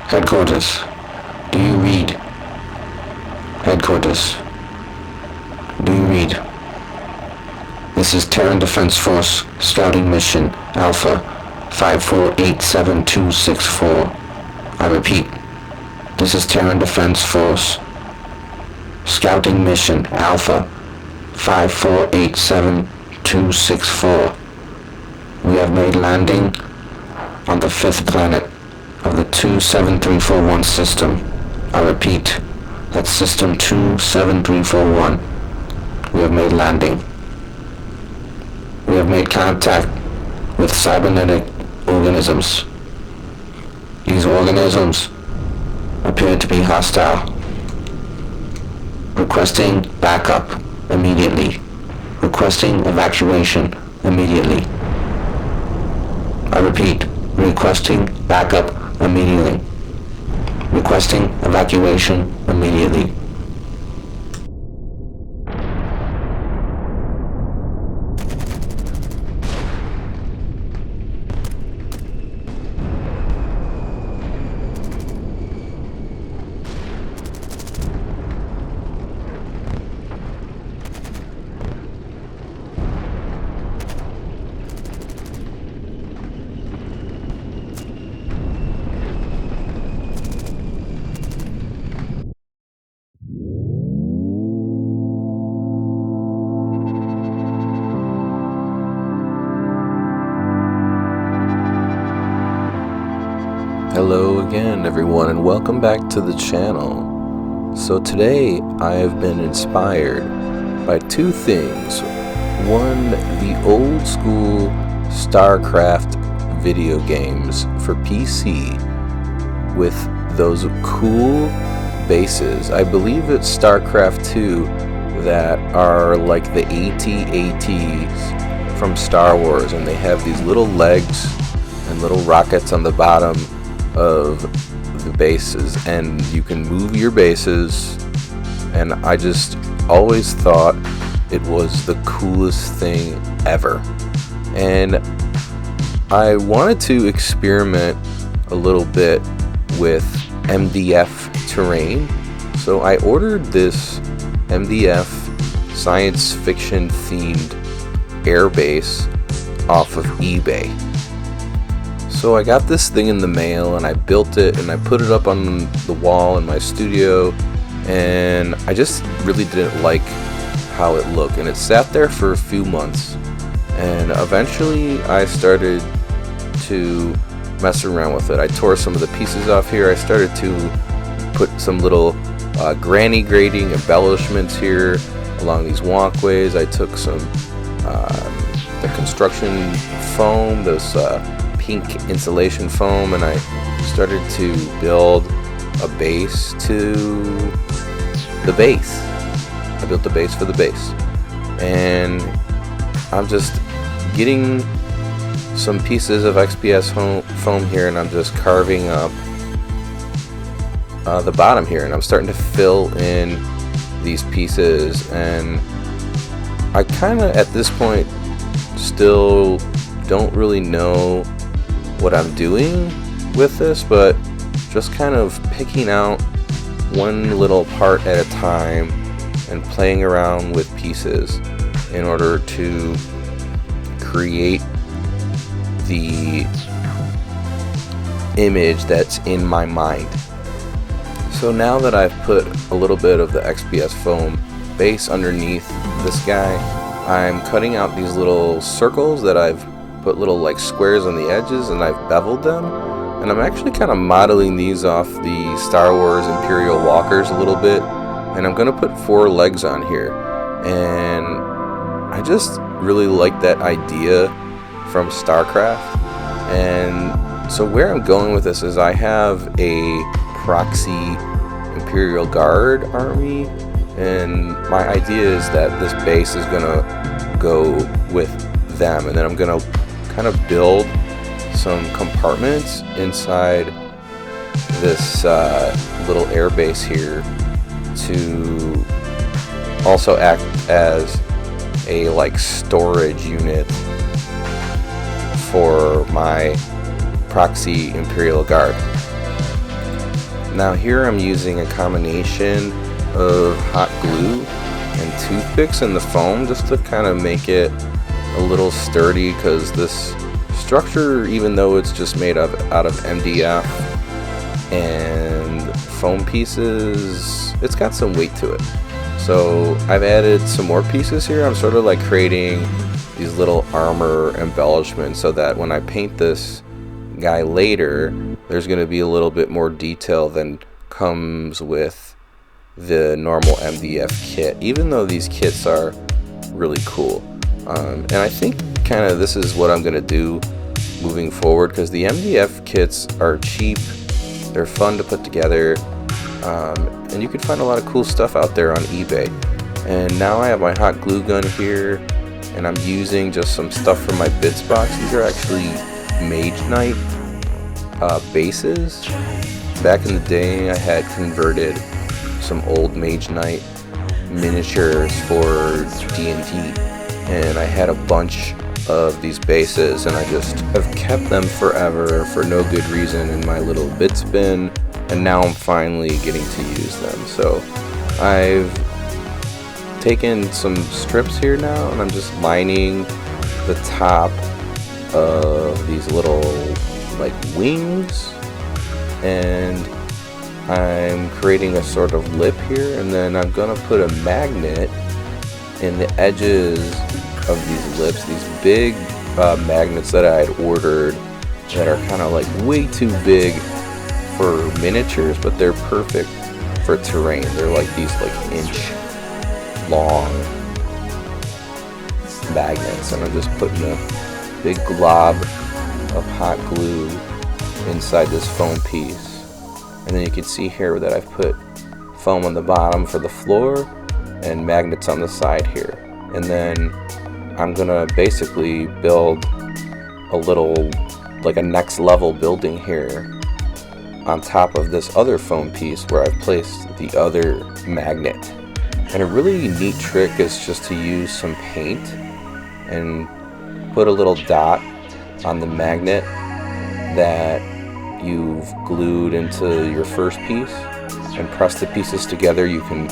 Headquarters, do you read? Headquarters, do you read? This is Terran Defense Force Scouting Mission Alpha 5487264. I repeat, this is Terran Defense Force Scouting Mission Alpha 5487264. We have made landing on the 5th planet of the 27341 system. I repeat, that's system 27341. We have made landing. We have made contact with cybernetic organisms. These organisms appear to be hostile. Requesting backup immediately. Requesting evacuation immediately. I repeat, requesting backup immediately. Requesting evacuation immediately. Hello again everyone, and welcome back to the channel. So today I have been inspired by two things. One, the old school Starcraft video games for PC with those cool bases. I believe it's Starcraft 2 that are like the AT-ATs from Star Wars, and they have these little legs and little rockets on the bottom of the bases, and you can move your bases, and I just always thought it was the coolest thing ever. And I wanted to experiment a little bit with MDF terrain, so I ordered this MDF science fiction themed airbase off of eBay. So I got this thing in the mail, and I built it, and I put it up on the wall in my studio, and I just really didn't like how it looked, and it sat there for a few months, and eventually I started to mess around with it. I tore some of the pieces off here. I started to put some little granny grading embellishments here along these walkways. I took some the construction foam, those pink insulation foam, and I started to build a base to the base. I built the base for the base, and I'm just getting some pieces of XPS foam here, and I'm just carving up the bottom here, and I'm starting to fill in these pieces, and I kind of at this point still don't really know what I'm doing with this, but just kind of picking out one little part at a time and playing around with pieces in order to create the image that's in my mind. So now that I've put a little bit of the XPS foam base underneath this guy, I'm cutting out these little circles that I've put little like squares on the edges, and I've beveled them, and I'm actually kind of modeling these off the Star Wars Imperial walkers a little bit, and I'm gonna put 4 legs on here, and I just really like that idea from Starcraft. And so where I'm going with this is I have a Proxy Imperial Guard army, and my idea is that this base is gonna go with them, and then I'm gonna kind of build some compartments inside this little air base here to also act as a like storage unit for my Proxy Imperial Guard. Now here I'm using a combination of hot glue and toothpicks in the foam just to kind of make it a little sturdy, because this structure, even though it's just made out of MDF and foam pieces, it's got some weight to it. So I've added some more pieces here. I'm sort of like creating these little armor embellishments so that when I paint this guy later, there's going to be a little bit more detail than comes with the normal MDF kit, even though these kits are really cool. And I think kind of this is what I'm going to do moving forward, because the MDF kits are cheap, they're fun to put together, and you can find a lot of cool stuff out there on eBay. And now I have my hot glue gun here, and I'm using just some stuff from my bits box. These are actually Mage Knight bases. Back in the day, I had converted some old Mage Knight miniatures for D&D, and I had a bunch of these bases, and I just have kept them forever for no good reason in my little bits bin, and now I'm finally getting to use them. So I've taken some strips here now, and I'm just lining the top of these little like wings, and I'm creating a sort of lip here, and then I'm gonna put a magnet in the edges of these lips, these big magnets that I had ordered that are kind of like way too big for miniatures, but they're perfect for terrain. They're like these like inch long magnets, and I'm just putting a big glob of hot glue inside this foam piece. And then you can see here that I've put foam on the bottom for the floor and magnets on the side here. And then I'm gonna basically build a little, like a next level building here on top of this other foam piece where I've placed the other magnet. And a really neat trick is just to use some paint and put a little dot on the magnet that you've glued into your first piece, and press the pieces together. You can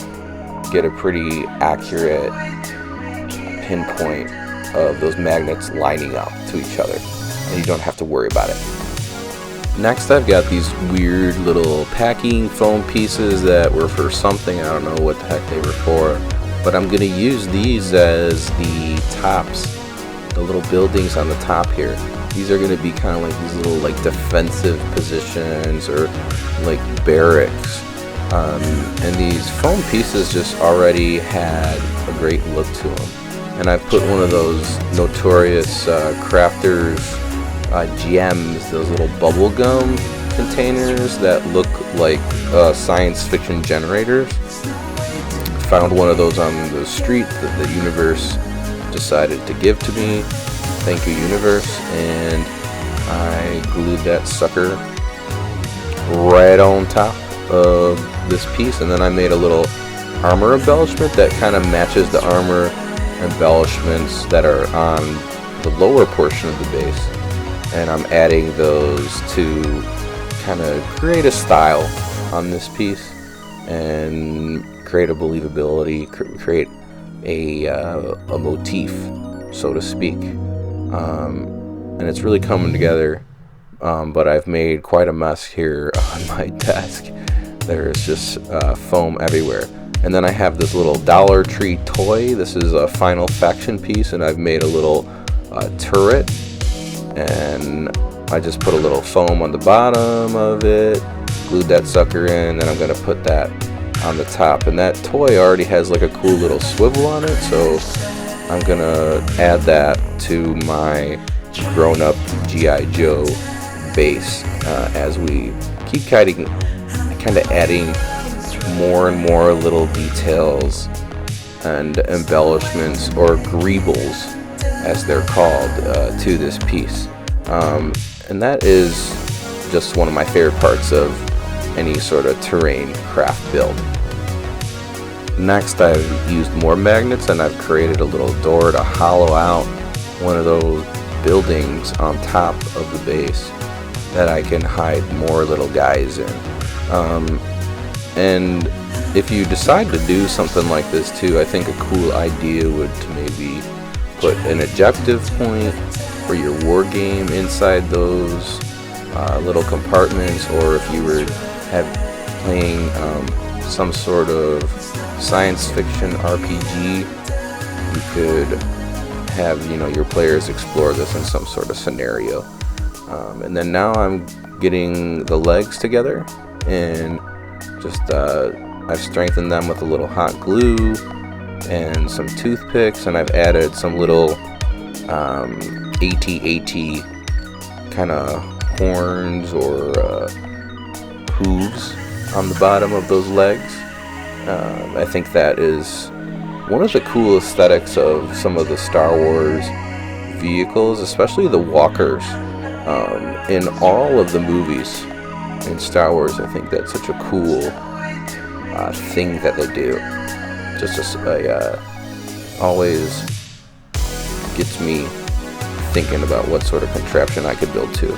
get a pretty accurate pinpoint of those magnets lining up to each other, and you don't have to worry about it. Next, I've got these weird little packing foam pieces that were for something. I don't know what the heck they were for, but I'm going to use these as the tops, the little buildings on the top here. These are going to be kind of like these little like defensive positions or like barracks. And these foam pieces just already had a great look to them. And I've put one of those notorious crafters gems, those little bubble gum containers that look like science fiction generators. Found one of those on the street that the universe decided to give to me. Thank you, universe. And I glued that sucker right on top of this piece, and then I made a little armor embellishment that kind of matches the armor embellishments that are on the lower portion of the base, and I'm adding those to kind of create a style on this piece and create a believability, create a motif, so to speak. And it's really coming together, but I've made quite a mess here on my desk. There's just foam everywhere. And then I have this little Dollar Tree toy. This is a Final Faction piece, and I've made a little turret, and I just put a little foam on the bottom of it, glued that sucker in, and I'm gonna put that on the top. And that toy already has like a cool little swivel on it, so I'm gonna add that to my grown-up G.I. Joe base as we keep kind of adding more and more little details and embellishments, or greebles as they're called, to this piece. And that is just one of my favorite parts of any sort of terrain craft build. Next, I've used more magnets, and I've created a little door to hollow out one of those buildings on top of the base that I can hide more little guys in. And if you decide to do something like this too, I think a cool idea would to maybe put an objective point for your war game inside those little compartments, or if you were playing some sort of science fiction RPG, you could have your players explore this in some sort of scenario. And then now I'm getting the legs together, and just I've strengthened them with a little hot glue and some toothpicks, and I've added some little AT-AT kind of horns or hooves on the bottom of those legs. I think that is one of the cool aesthetics of some of the Star Wars vehicles, especially the walkers. In all of the movies in Star Wars, I think that's such a cool thing that they do. Just always gets me thinking about what sort of contraption I could build too.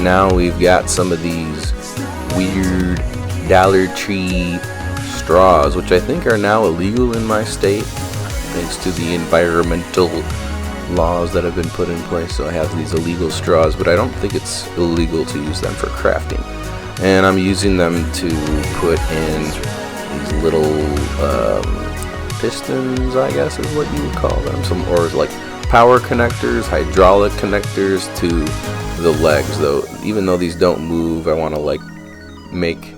Now we've got some of these weird Dollar Tree straws, which I think are now illegal in my state, thanks to the environmental laws that have been put in place. So I have these illegal straws, but I don't think it's illegal to use them for crafting. And I'm using them to put in these little pistons, I guess is what you would call them, or like power connectors, hydraulic connectors to the legs. Though even though these don't move, I want to like make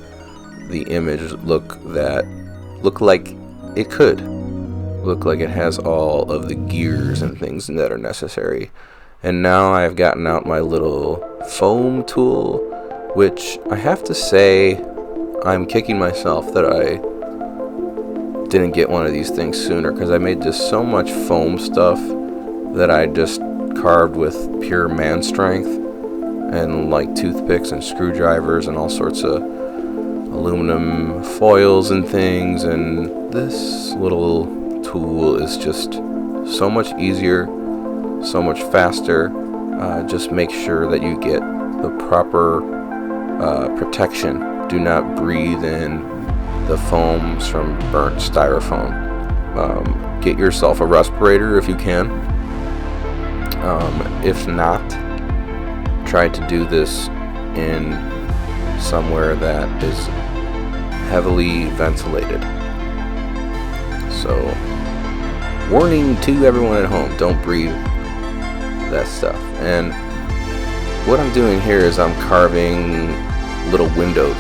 the image look like it could look like it has all of the gears and things that are necessary. And now I've gotten out my little foam tool, which I have to say I'm kicking myself that I didn't get one of these things sooner, because I made just so much foam stuff that I just carved with pure man strength and like toothpicks and screwdrivers and all sorts of aluminum foils and things. And this little tool is just so much easier, so much faster. Just make sure that you get the proper protection. Do not breathe in the foams from burnt styrofoam. Get yourself a respirator if you can. If not, try to do this in somewhere that is heavily ventilated. So, warning to everyone at home, don't breathe that stuff. And what I'm doing here is I'm carving little windows,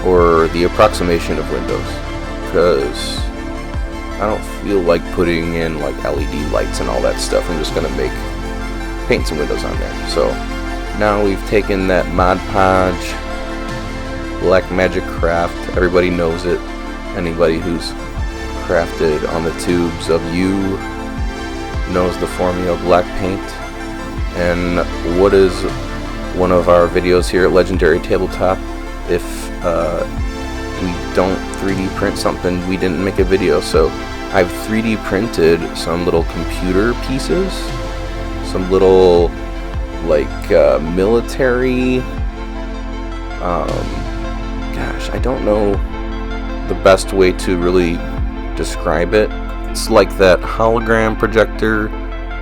or the approximation of windows, because I don't feel like putting in like LED lights and all that stuff. I'm just gonna paint some windows on there. So now we've taken that Mod Podge Black Magic Craft. Everybody knows it. Anybody who's crafted on the tubes of you knows the formula black paint. And what is one of our videos here at Legendary Tabletop? If we don't 3D print something, we didn't make a video. So I've 3D printed some little computer pieces, some little like military, gosh, I don't know the best way to really describe it. It's like that hologram projector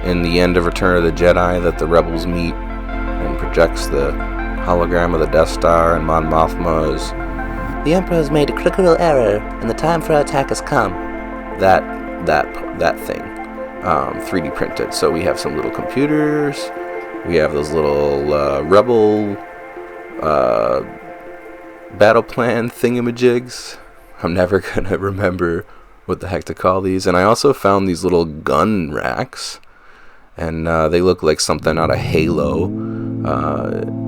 in the end of Return of the Jedi that the rebels meet and projects the hologram of the Death Star, and Mon Mothma is, "The Emperor has made a critical error and the time for our attack has come." That thing, 3D printed. So we have some little computers, we have those little rebel battle plan thingamajigs. I'm never gonna remember what the heck to call these. And I also found these little gun racks, and they look like something out of Halo,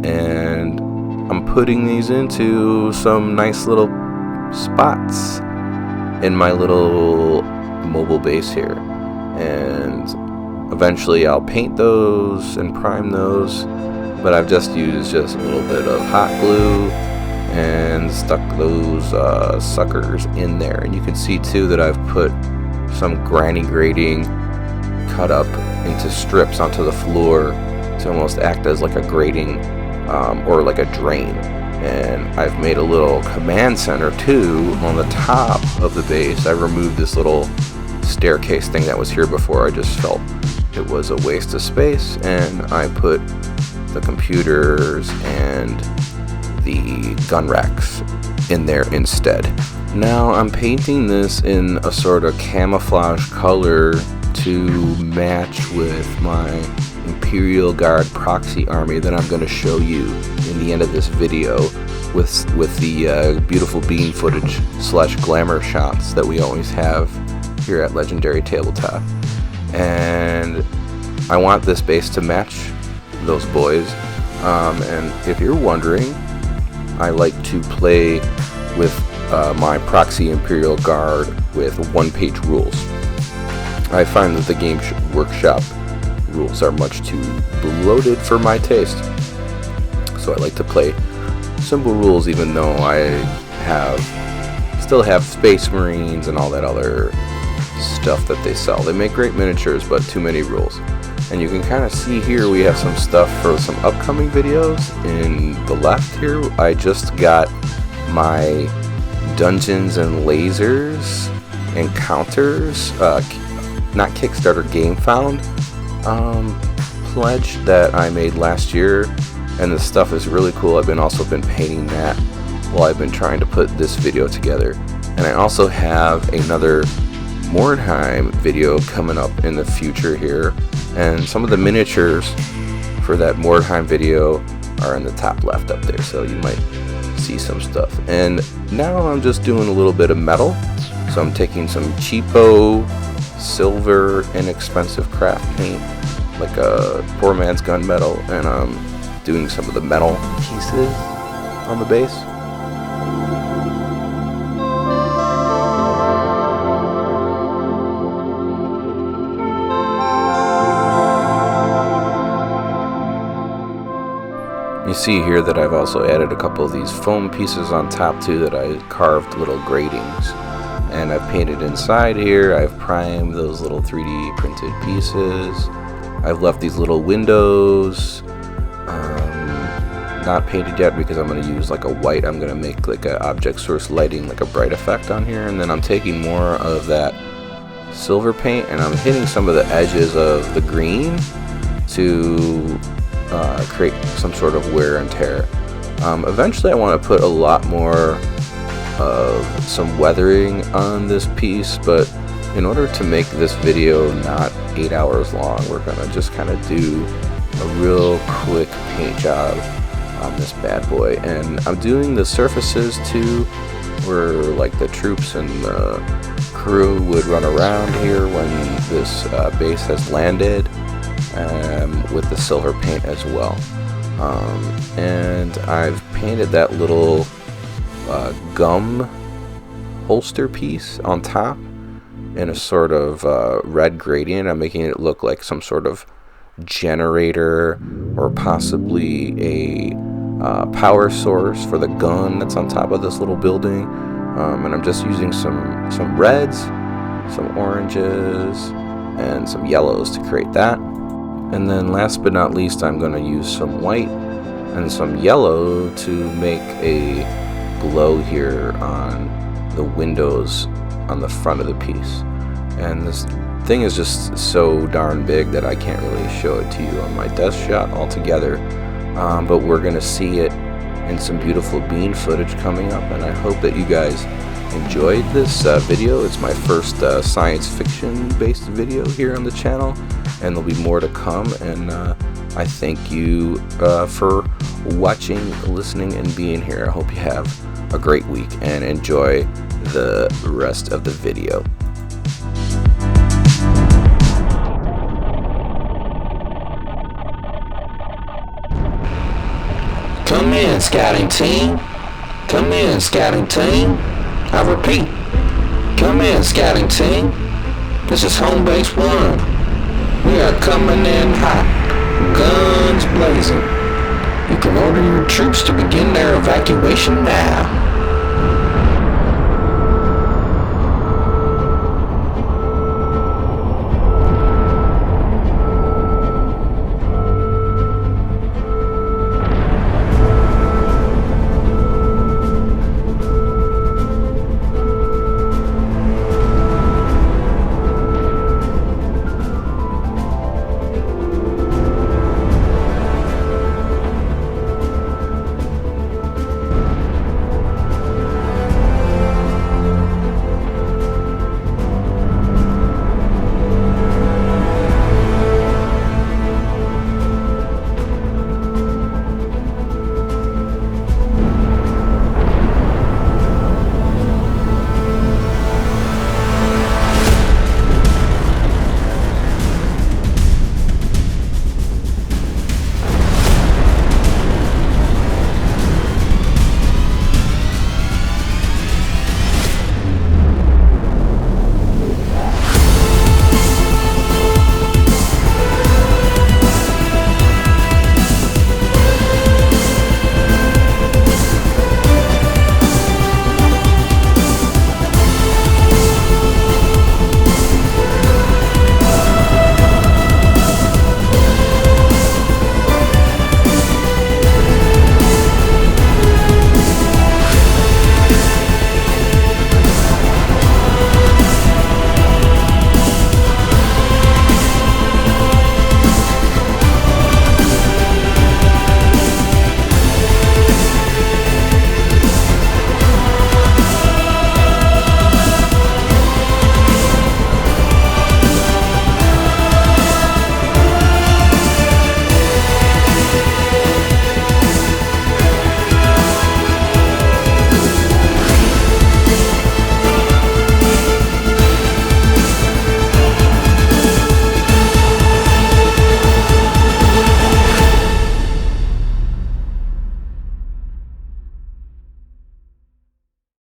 and I'm putting these into some nice little spots in my little mobile base here, and eventually I'll paint those and prime those, but I've just used a little bit of hot glue and stuck those suckers in there. And you can see too that I've put some granny grating cut up into strips onto the floor to almost act as like a grating or like a drain. And I've made a little command center too on the top of the base. I removed this little staircase thing that was here before. I just felt it was a waste of space, and I put the computers and the gun racks in there instead. Now I'm painting this in a sort of camouflage color to match with my Imperial Guard Proxy army that I'm going to show you in the end of this video with the beautiful bean footage / glamour shots that we always have here at Legendary Tabletop. And I want this base to match those boys. And if you're wondering, I like to play with my Proxy Imperial Guard with one-page rules. I find that the Game Workshop rules are much too bloated for my taste, so I like to play simple rules, even though I still have Space Marines and all that other stuff that they sell. They make great miniatures, but too many rules. And you can kind of see here we have some stuff for some upcoming videos. In the left here, I just got my Dungeons and Lasers Encounters, not Kickstarter, Game Found pledge that I made last year, and the stuff is really cool. I've also been painting that while I've been trying to put this video together. And I also have another Mordheim video coming up in the future here, and some of the miniatures for that Mordheim video are in the top left up there, so you might see some stuff. And now I'm just doing a little bit of metal, so I'm taking some cheapo silver inexpensive craft paint, like a poor man's gunmetal, and I'm doing some of the metal pieces on the base. You see here that I've also added a couple of these foam pieces on top too that I carved little gratings, and I've painted inside here. I've primed those little 3D printed pieces. I've left these little windows not painted yet because I'm going to use like a white. I'm going to make like an object source lighting, like a bright effect on here, and then I'm taking more of that silver paint and I'm hitting some of the edges of the green to create some sort of wear and tear. Eventually I want to put a lot more of some weathering on this piece, but in order to make this video not 8 hours long, we're gonna just kind of do a real quick paint job on this bad boy. And I'm doing the surfaces too, where like the troops and the crew would run around here when this base has landed, with the silver paint as well. And I've painted that little gum holster piece on top in a sort of red gradient. I'm making it look like some sort of generator or possibly a power source for the gun that's on top of this little building. And I'm just using some reds, some oranges, and some yellows to create that. And then last but not least, I'm going to use some white and some yellow to make a glow here on the windows on the front of the piece. And this thing is just so darn big that I can't really show it to you on my desk shot altogether, but we're gonna see it in some beautiful bean footage coming up, and I hope that you guys enjoyed this video. It's my first science fiction based video here on the channel, and there'll be more to come. And I thank you for watching, listening, and being here. I hope you have a great week and enjoy the rest of the video. Come in, scouting team. Come in, scouting team. I repeat, come in, scouting team. This is Home Base 1. We are coming in hot, guns blazing. You can order your troops to begin their evacuation now.